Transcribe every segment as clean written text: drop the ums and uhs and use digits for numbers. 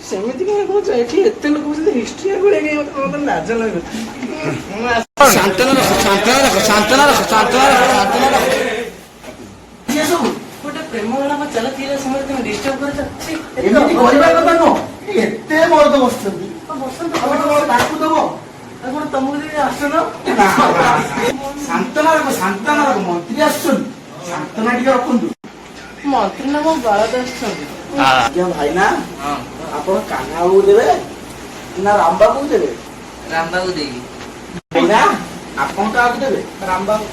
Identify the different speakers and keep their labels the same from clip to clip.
Speaker 1: ସେମିତି କଣ କହୁଛ? ଏଠି ଏତେ ଲୋକ ବସିଲେ ହିଷ୍ଟ୍ରି ମତେ ଲାଜ ଲାଗୁଛି। ସାନ୍ତନା ରଖ, ସାନ୍ତନା ରଖ, ସାନ୍ତନା ରଖ, ସାନ୍ତନା ରଖ, ସାନ୍ତନା ରଖ। ଗୋଟେ ପ୍ରେମ ବେଳା ଚାଲିଥିଲା ସମୟରେ ତମେ ଡିଷ୍ଟର୍ବ କରୁଛ। ଏମିତି କରିବା କଥା ନୁହଁ। ଏତେ ବଳଦ ବସୁଛନ୍ତି, ତାକୁ ଦବ ଆପଣ ତମକୁ ଯଦି ଆସୁନ। ସାନ୍ତନା ରଖ, ସାନ୍ତନା ରଖ। ମନ୍ତ୍ରୀ ଆସୁଛନ୍ତି, ସାନ୍ତନା ଟିକେ ରଖନ୍ତୁ। ମନ୍ତ୍ରୀ ନା ମୋ ବଳଦ ଆସୁଛନ୍ତି। ଭାଇନା ଆପଣ କାହ୍ନା ବାବୁ ଦେବେ ନା ରାମ ବାବୁ ଦେବେ?
Speaker 2: ରାମ ବାବୁ ଦେଇକି।
Speaker 1: ଭାଇନା ଆପଣ କାହାକୁ ଦେବେ? ରାମ ବାବୁ।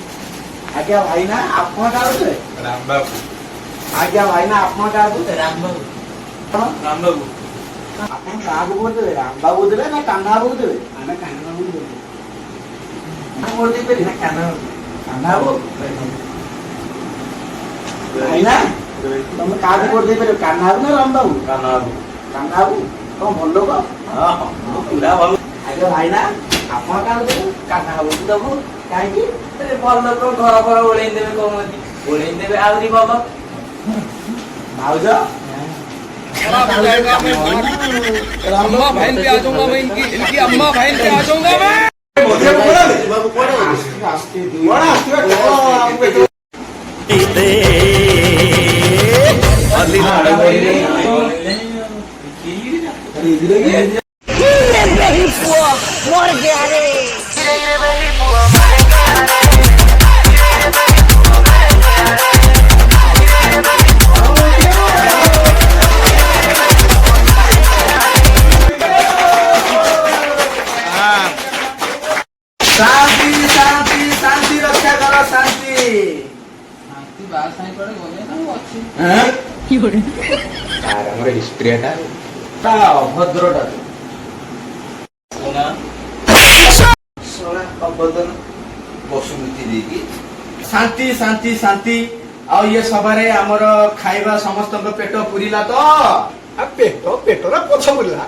Speaker 1: ଆଜ୍ଞା ଭାଇନା ଆପଣ କାହାକୁ ଦେବେ?
Speaker 3: ରାମ ବାବୁ।
Speaker 1: ଆଜ୍ଞା ଭାଇନା ଆପଣ କାହାକୁ?
Speaker 2: ରାମ ବାବୁ।
Speaker 3: ରାମ ବାବୁ।
Speaker 1: ଆପଣ କାହାକୁ ଭୋଟ ଦେବେ? ରାମ ବାବୁ ଦେବେ ନା କାହ୍ନା ବାବୁ ଦେବେ? ଆମେ କାହ୍ନା ବାବୁ ଦେବେ। ଭୋଟ ଦେଇପାରିବେ ନା କାହ୍ନା ବାବୁ? କାହ୍ନା ବାବୁ। ଭାଇନା ତମେ କାହାକୁ ଭୋଟ ଦେଇପାରିବ? କାହ୍ନା ବାବୁ ନା ରାମ ବାବୁ?
Speaker 3: କାହ୍ନା ବାବୁ।
Speaker 1: କାହ୍ନା ବାବୁ କଣ ଭଲ ଲୋକ?
Speaker 3: ପୁରା ଭଲ।
Speaker 1: ଆଜ୍ଞା ଭାଇନା ଆପଣ କାହାକୁ ଦେବେ?
Speaker 2: କାହ୍ନା ବାବୁକୁ ଦବୁ। କାହିଁକି? ଭଲ ଲୋକ ଘର ଘର ଓଳେଇ ଦେବେ, କହୁଛନ୍ତି ଓଳେଇ ଦେବେ ଆହୁରି ଭଲ।
Speaker 1: भाउज
Speaker 4: अम्मा बहन पे आ जाऊंगा मैं, इनकी अम्मा बहन पे आ जाऊंगा मैं।
Speaker 1: शांति शांति शांति रक्षा करो। शांति
Speaker 2: शांति बाहर साई पड़े गले ना वो अच्छी।
Speaker 1: हैं
Speaker 3: की हो यार हमरे हिस्ट्री है
Speaker 1: ता भद्रटा
Speaker 2: सोना
Speaker 1: सोना अबदन
Speaker 2: बसुमती देगी।
Speaker 1: शांति शांति शांति। आ ये सबरे हमर खाइबा समस्त पेट पुरिला तो पेट पेटरा पछ बुला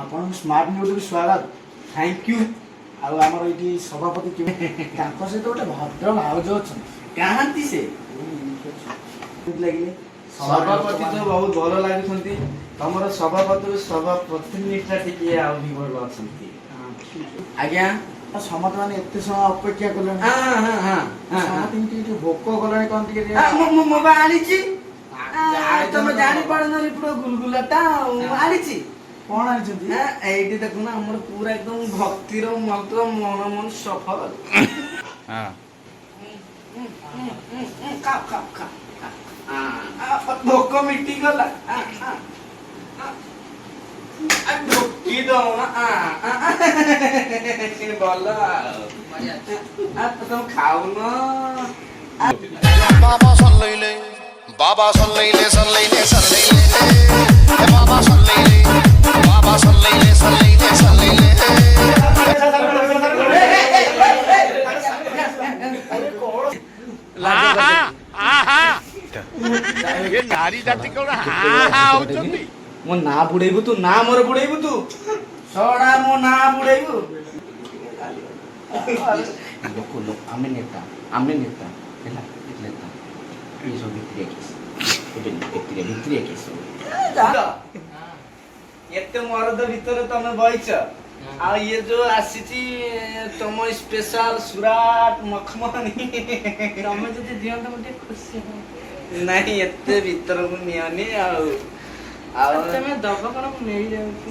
Speaker 1: ଆପଣ ସ୍ମାର୍ଟ ନ୍ୟୁଜ୍ ସ୍ୱାଗତ। Thank you. ଆଉ ଆମର ଏଇଠି ସଭାପତି ତାଙ୍କ ସହିତ ଗୋଟେ ଭଦ୍ର ଭାଉଜ ଅଛନ୍ତି। କାହାନ୍ତି ସେ ଲାଗିଲେ ସଭାପତି ତ ବହୁତ ଭଲ ଲାଗୁଛନ୍ତି। ତମର ସଭାପତିନିଟା ଟିକେ ଆଉ ବି ଭଲ ଅଛନ୍ତି। ଆଜ୍ଞା ସମସ୍ତେ ମାନେ ଏତେ ସମୟ ଅପେକ୍ଷା କଲେଣି। ଟିକେ ଭୋକ କଲାଣି କଣ ଟିକେ ମୁଁ ଆଣିଛି। ତମେ ଜାଣିପାରୁନ ପୁରା ଗୁଲଗୁଲାଟା ଆଣିଛି। କଣ ଆଣିଛନ୍ତି? ଏଇଠି ଦେଖୁନ ଆମର ପୁରା ଏକଦମ ଭକ୍ତିର ମନ୍ତ୍ର ମନ ମନ ସଫଳ। ଭୋକ ମିଟିଗଲା। ଢୋକି ଦଉନ ଭଲ ତମେ ଖାଉନ।
Speaker 5: बाबा सुन ले ले, बाबा सुन ले ले, सुन ले ले, सुन ले ले, बाबा सुन ले ले, बाबा सुन ले ले, सुन ले ले, सुन ले ले।
Speaker 4: ये नारी जाति को होचंदी।
Speaker 1: ମୋ ନା ବୁଡେଇବୁ ତୁ, ନା ମୋର ବୁଡେଇବୁ ତୁ ସଡା ମୋ ନା ବୁଡେଇବୁ। ଲୋକ ଲୋକ ଆମେ ନେତା ହେଲା ନେତା ଏ ସବୁ ଭିତରିଆ କେସ ଏବେ ଭିତରିଆ କେସ ଏତେ ମରଦ ଭିତରେ ତମେ ବଇଛ। ଆଉ ଇଏ ଯୋଉ ଆସିଛି ତମ ସ୍ପେଶାଲ ସୁରାଟ ମଖମଣି
Speaker 2: ତମେ ଯଦି ଦିଅନ୍ତ ମୁଁ ଟିକେ ଖୁସି
Speaker 1: ନାଇଁ ଏତେ ଭିତରକୁ ନିଅନି। ଆଉ
Speaker 2: ତମେ ଦବ କଣ ମୁଁ ନେଇଯାଉଛି।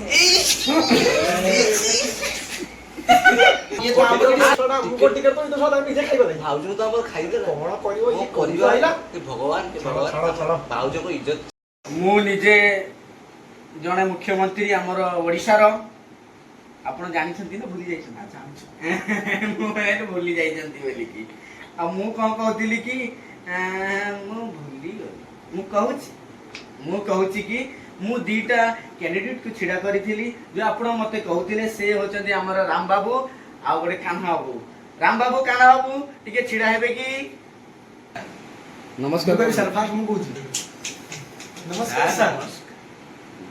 Speaker 1: ଭାଉଜ ତ ଆମର ଖାଇଦେଲା। କଣ କରିବ ଭଗବାନ ଭାଉଜଙ୍କ ଇଜ୍ଜତ। ମୁଁ ନିଜେ ଜଣେ ମୁଖ୍ୟମନ୍ତ୍ରୀ ଆମର ଓଡ଼ିଶାର। ଆପଣ ଜାଣିଛନ୍ତି ନା ଭୁଲି ଯାଇଛନ୍ତି? ମୁଁ ଭୁଲି ଯାଇଛନ୍ତି ବୋଲିକି। ଆଉ ମୁଁ କଣ କହୁଥିଲି କି ମୁଁ ଭୁଲିଗଲି। ମୁଁ କହୁଛି କି ମୁଁ ଦିଟା କ୍ୟାଣ୍ଡିଡେଟ୍ କୁ ଛିଡା କରିଥିଲି। ଯୋଉ ଆପଣ ମତେ କହୁଥିଲେ ସେ ହଉଛନ୍ତି ଆମର ରାମ ବାବୁ ଆଉ ଗୋଟେ କାହ୍ନା ବାବୁ। ରାମ ବାବୁ କାହ୍ନା ବାବୁ ଟିକେ ଛିଡା ହେବେ କି? ନମସ୍କାର ସାର୍। ଫାଷ୍ଟ ମୁଁ କହୁଛି
Speaker 2: नमस्कार सर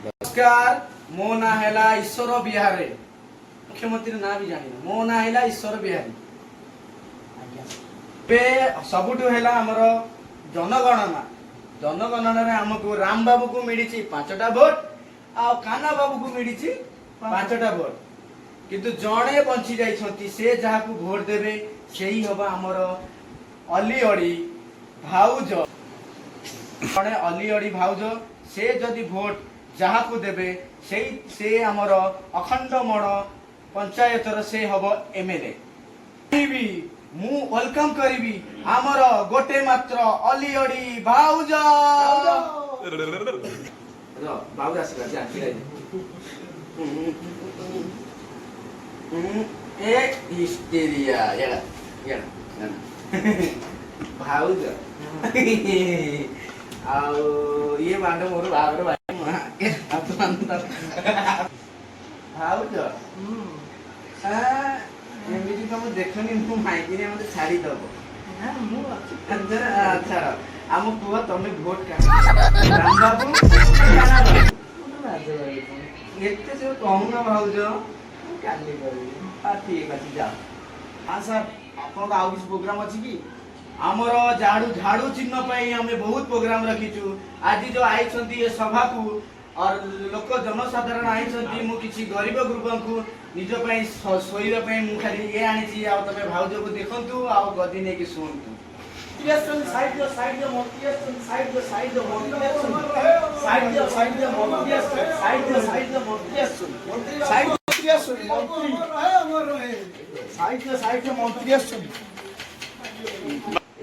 Speaker 1: नमस्कार मो ना हैला ईश्वर बिहारी मुख्यमंत्री ना भी जानी मो ना हैला ईश्वर बिहारी पे सबुठु हैला हमर जनगणना जनगणना रे हमको राम बाबू को मिली 5टा वोट आ काना बाबू को मिली 5टा वोट किंतु जणे बंची जाइछंती से जहा को वोट देबे सेही हबा हमर अली अड़ी भाउज जणे अली अड़ी भाउज से जदि वोट जहा को देबे से हमर अखंड मण पंचायतर से हबो एमएलए मु वेलकम करिबी हमर गोटे मात्र अली अड़ी भाउज भाउज आसीला जा ए हिस्टेरिया येडा येडा भाउज ଆଉ ଇଏ ବାଣ୍ଡ ମୋର ବାହାଘର ଭାଉଜ ଏମିତି ତମେ ଦେଖନି ମୁଁ ମାଇକିନି ମତେ ଛାଡିଦବ ଛାଡ ଆମ ପୁଅ ତମେ ଭୋଟ ରାମବାବୁ ଏତେ ସବୁ କହୁନ ଭାଉଜ କାଲି କରିବି ଠିକ ଅଛି ଯାଅ ସାର୍ ଆପଣଙ୍କ ଆଉ କିଛି ପ୍ରୋଗ୍ରାମ ଅଛି କି ଆମର झाड़ू चिन्ह ପାଇଁ ଆମେ ବହୁତ ପ୍ରୋଗ୍ରାମ ରଖିଛୁ ଆଜି जो आइछंती ए सभा को और लोक जनसाधारण आइछंती मु किछि गरीब गुरुबंकु निज ପାଇଁ सोइबा ପାଇଁ मु खाली ए आनिछि आ तमे भाउज को देखंतु आ गदी ने कि सुनतु साइड मंत्री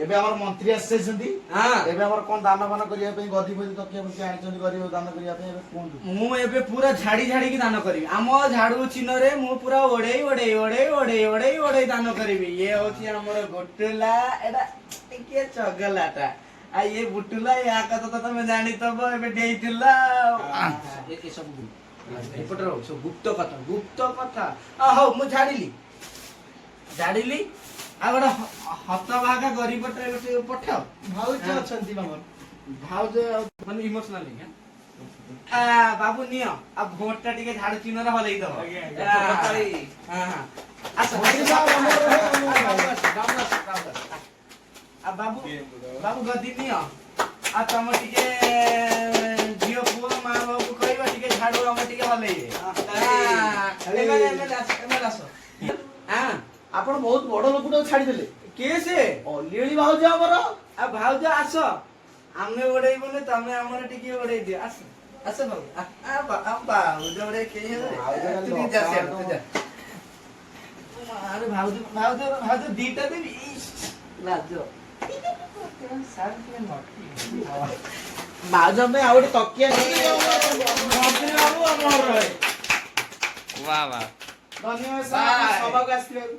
Speaker 1: एबे हमर मंत्री आछेछंती हां एबे हमर कोन दान बन करिया पे गदी फदी तकिया बन आइछंती गरीब दान करिया पे एबे कोन मु एबे पूरा झाड़ी झाड़ी की दान करबी हम झाड़ू चिन्ह रे मु पूरा ओडे दान करबी ये होची हमर गोटुला एडा के चगलाटा आ ये बुटुला या कथा तो तमे जानि तब एबे देइतिला ये सब एपटर सब गुप्त कथा आ हो मु झाड़ीली आ बड़ा हतभागा गरीब पठाओ भाउज अछंती हमर भाउज मन इमोशनली आ बाबू नियो आ भोटटा टिके झाड़ू चिन्ह रे हलई दबो हां हां अच्छा आ बाबू गदी नियो आ तम टिके जियो पुओ मां बाबू कहइबा टिके झाड़ू हम टिके हलई एमएलए हां आपण बहुत बड़ लोकटा छाडी देले के से ऑलरेडी भाउज हमर आ भाउज आस आमे ओडई बोले तमे हमर टिके ओडई दियो आस आस बाबू आ भाउज ओडई के तू जा से अरे भाउज दीटा देबी लाजो भाउज में आउट तकिया मंत्री बाबू हमर रहे
Speaker 4: वाह वाह
Speaker 1: धन्यवाद सभा को आस्थिबारू